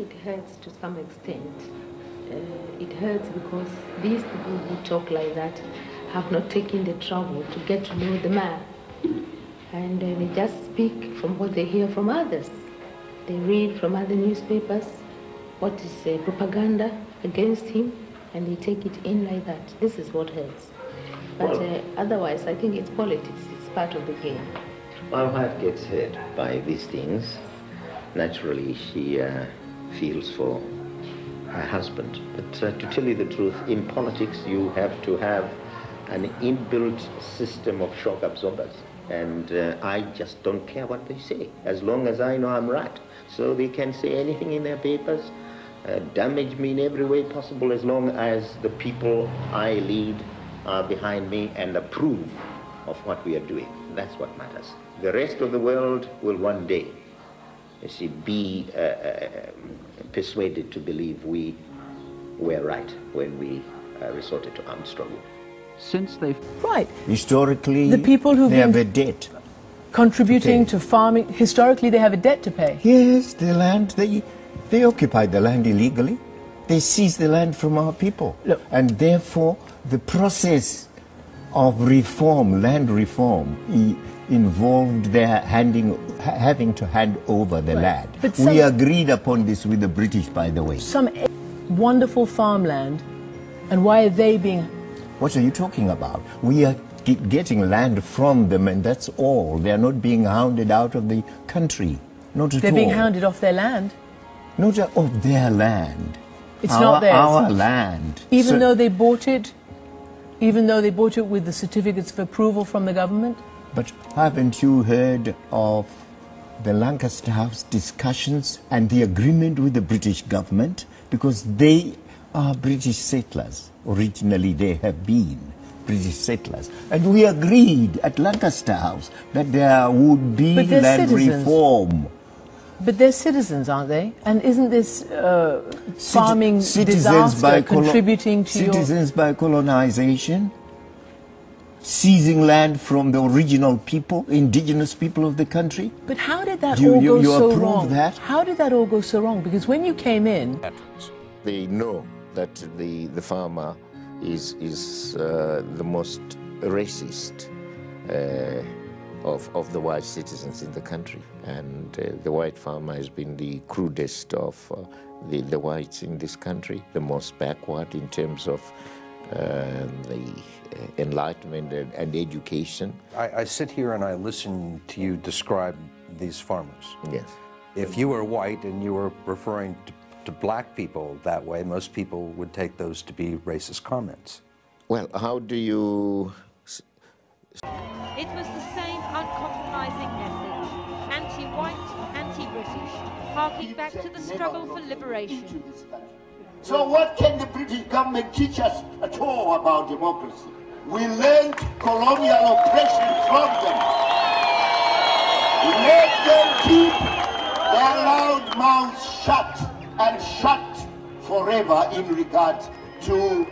it hurts to some extent. It hurts because these people who talk like that have not taken the trouble to get to know the man. And they just speak from what they hear from others. They read from other newspapers what is propaganda against him, and they take it in like that. This is what hurts. But otherwise, I think it's politics. It's part of the game. My wife gets hurt by these things. Naturally, she feels for her husband. But to tell you the truth, in politics, you have to have an inbuilt system of shock absorbers. And I just don't care what they say, as long as I know I'm right. So they can say anything in their papers, damage me in every way possible, as long as the people I lead are behind me and approve of what we are doing. That's what matters. The rest of the world will one day, you see, be persuaded to believe we were right when we resorted to armed struggle. Since they've... Right. Historically, the people who've they have a debt. Contributing to farming, historically they have a debt to pay. Yes, the land, they occupied the land illegally. They seized the land from our people. Look. And therefore, the process of reform, land reform, involved their having to hand over the land. But we agreed upon this with the British, by the way. Some wonderful farmland, and why are they being... What are you talking about? We are getting land from them, and that's all. They are not being hounded out of the country. Not at all. They're being hounded off their land. Not of their land. It's not theirs. Our land. Even though they bought it, with the certificates of approval from the government? But haven't you heard of the Lancaster House discussions and the agreement with the British government? Because they are British settlers. Originally they have been British settlers. And we agreed at Lancaster House that there would be land reform. But they're citizens, aren't they? And isn't this farming disaster contributing to citizens by colonization? Seizing land from the original people, indigenous people of the country? But how did that all go so wrong? That? How did that all go so wrong? Because when you came in... They know that the farmer is the most racist of the white citizens in the country. And the white farmer has been the crudest of the whites in this country, the most backward in terms of the enlightenment and education. I sit here and I listen to you describe these farmers. Yes. If you were white and you were referring to black people that way, most people would take those to be racist comments. Well, how do you... It was the same uncompromising message, anti-white, anti-British, harking back to the struggle for liberation. So what can the British government teach us at all about democracy? We learned colonial oppression from them. Let them keep their loud mouths shut and shut forever in regard to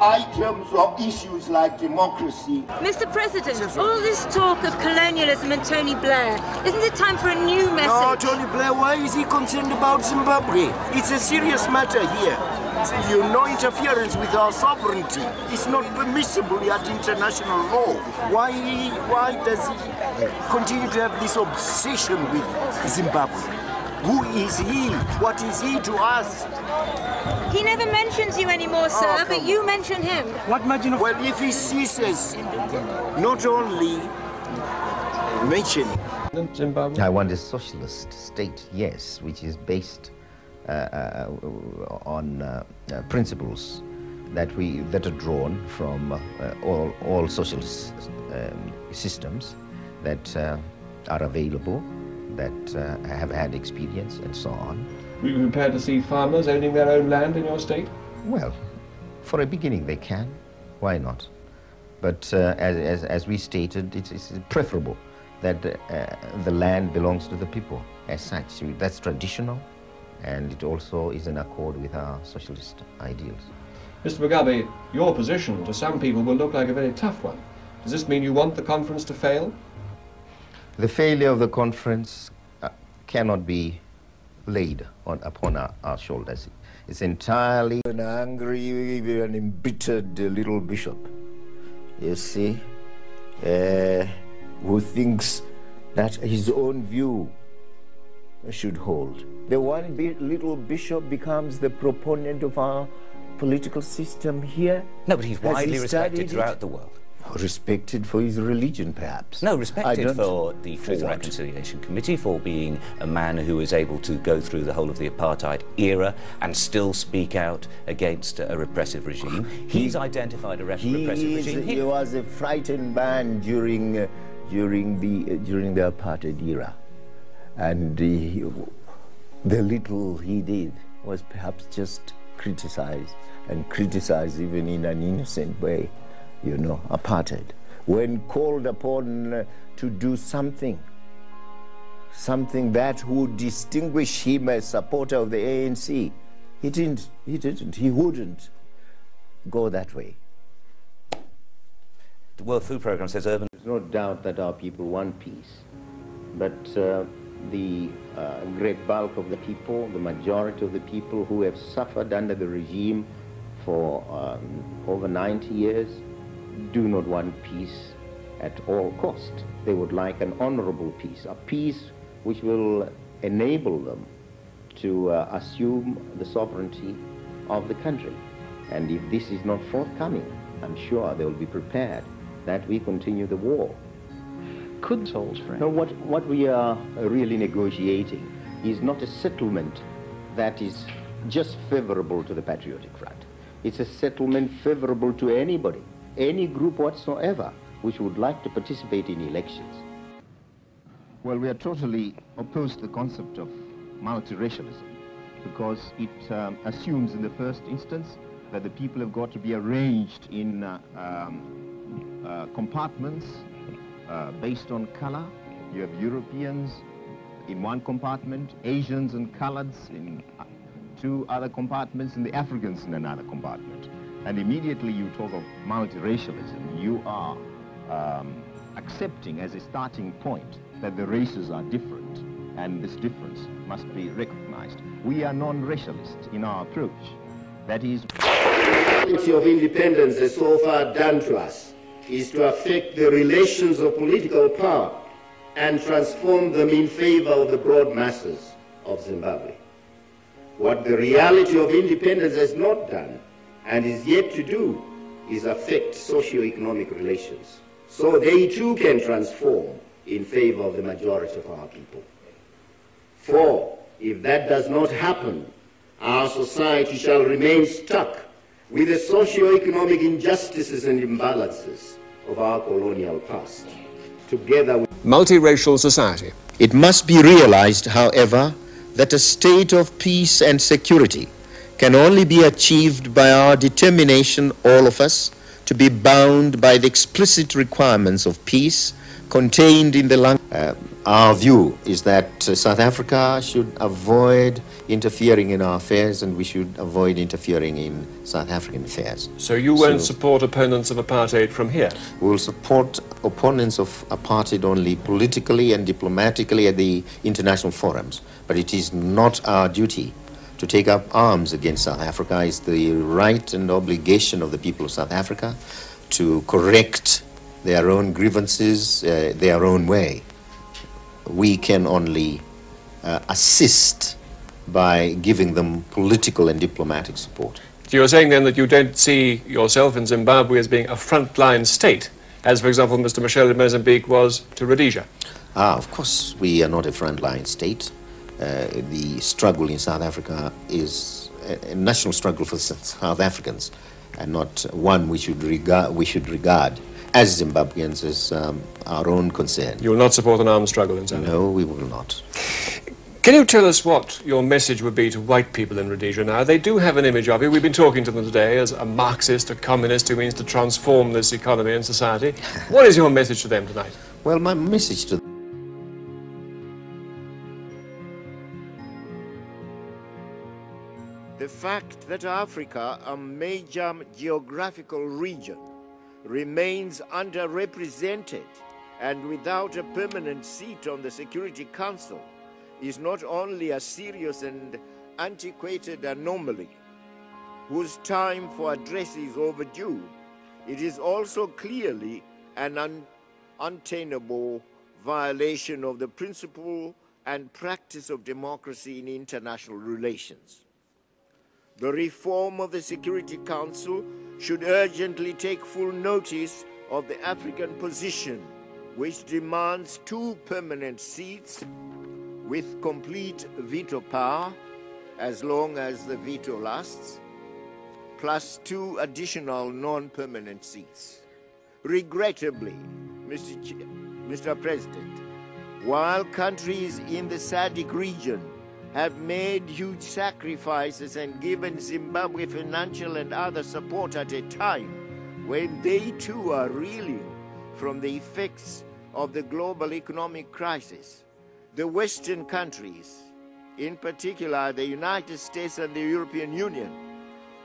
items or issues like democracy. Mr. President, all this talk of colonialism and Tony Blair, isn't it time for a new message? No, Tony Blair, why is he concerned about Zimbabwe? It's a serious matter here. You know, interference with our sovereignty is not permissible at international law. Why does he continue to have this obsession with Zimbabwe? Who is he? What is he to us? He never mentions you anymore, sir, but you mention him. What margin of... Well, if he ceases, not only mention... Zimbabwe. I want a socialist state, yes, which is based on principles that are drawn from all socialist systems that are available, that have had experience, and so on. Were you prepared to see farmers owning their own land in your state? Well, for a beginning they can. Why not? But as we stated, it's preferable that the land belongs to the people as such. That's traditional, and it also is in accord with our socialist ideals. Mr. Mugabe, your position to some people will look like a very tough one. Does this mean you want the conference to fail? The failure of the conference cannot be laid upon our shoulders. It's entirely an angry, even embittered little bishop, you see, who thinks that his own view should hold. The one little bishop becomes the proponent of our political system here. No, but he's widely respected throughout the world. Respected for his religion, perhaps. No, respected for the Truth and Reconciliation Committee, for being a man who was able to go through the whole of the apartheid era and still speak out against a repressive regime. He's identified a repressive regime. He was a frightened man during the apartheid era, and the little he did was perhaps just criticize, and criticize even in an innocent way. You know, apartheid. When called upon to do something that would distinguish him as supporter of the ANC, he wouldn't go that way. The World Food Programme says urban... There's no doubt that our people want peace, but the great bulk of the people, the majority of the people who have suffered under the regime for over 90 years, do not want peace at all cost. They would like an honorable peace, a peace which will enable them to assume the sovereignty of the country. And if this is not forthcoming, I'm sure they will be prepared that we continue the war. Could souls, friend? No, what we are really negotiating is not a settlement that is just favorable to the Patriotic Front. It's a settlement favorable to anybody, any group whatsoever which would like to participate in elections. Well, we are totally opposed to the concept of multiracialism because it assumes in the first instance that the people have got to be arranged in compartments based on color. You have Europeans in one compartment, Asians and coloreds in two other compartments, and the Africans in another compartment. And immediately you talk of multiracialism, you are accepting as a starting point that the races are different, and this difference must be recognized. We are non-racialist in our approach. That is, the quality of independence has so far done to us is to affect the relations of political power and transform them in favor of the broad masses of Zimbabwe. What the reality of independence has not done and is yet to do is affect socio-economic relations, so they too can transform in favor of the majority of our people. For if that does not happen, our society shall remain stuck with the socio-economic injustices and imbalances of our colonial past, together with multiracial society. It must be realized, however, that a state of peace and security can only be achieved by our determination, all of us, to be bound by the explicit requirements of peace contained in the language. Our view is that South Africa should avoid interfering in our affairs, and we should avoid interfering in South African affairs. So you won't support opponents of apartheid from here? We will support opponents of apartheid only politically and diplomatically at the international forums. But it is not our duty to take up arms against South Africa. It's the right and obligation of the people of South Africa to correct their own grievances their own way. We can only assist by giving them political and diplomatic support. So you're saying then that you don't see yourself in Zimbabwe as being a frontline state, as for example Mr. Michel in Mozambique was to Rhodesia? Of course we are not a frontline state. The struggle in South Africa is a national struggle for South Africans, and not one we should regard as Zimbabweans as our own concern. You will not support an armed struggle in South Africa? No, we will not. Can you tell us what your message would be to white people in Rhodesia now? They do have an image of you. We've been talking to them today as a Marxist, a communist who means to transform this economy and society. What is your message to them tonight? Well, my message to them the fact that Africa, a major geographical region, remains underrepresented and without a permanent seat on the Security Council is not only a serious and antiquated anomaly whose time for address is overdue, it is also clearly an untenable violation of the principle and practice of democracy in international relations. The reform of the Security Council should urgently take full notice of the African position, which demands 2 permanent seats with complete veto power, as long as the veto lasts, plus 2 additional non-permanent seats. Regrettably, Mr. President, while countries in the SADC region have made huge sacrifices and given Zimbabwe financial and other support at a time when they too are reeling from the effects of the global economic crisis, the Western countries, in particular the United States and the European Union,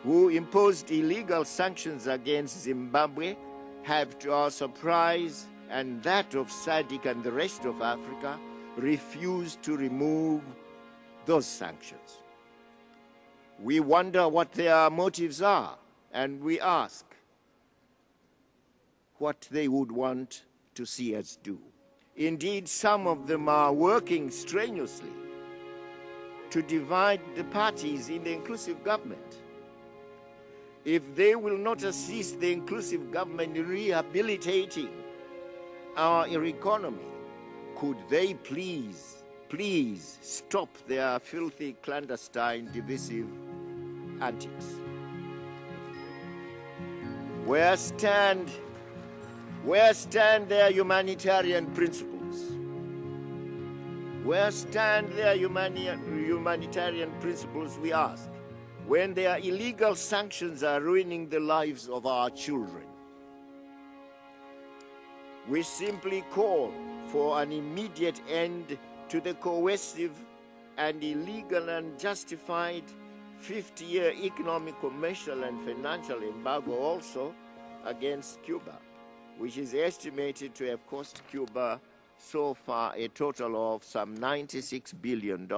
who imposed illegal sanctions against Zimbabwe, have, to our surprise and that of SADC and the rest of Africa, refused to remove those sanctions. We wonder what their motives are, and we ask what they would want to see us do. Indeed, some of them are working strenuously to divide the parties in the inclusive government. If they will not assist the inclusive government in rehabilitating our economy, could they please stop their filthy, clandestine, divisive antics? Where stand their humanitarian principles? Where stand their humanitarian principles, we ask, when their illegal sanctions are ruining the lives of our children? We simply call for an immediate end to the coercive and illegal and justified 50-year economic, commercial, and financial embargo also against Cuba, which is estimated to have cost Cuba so far a total of some $96 billion.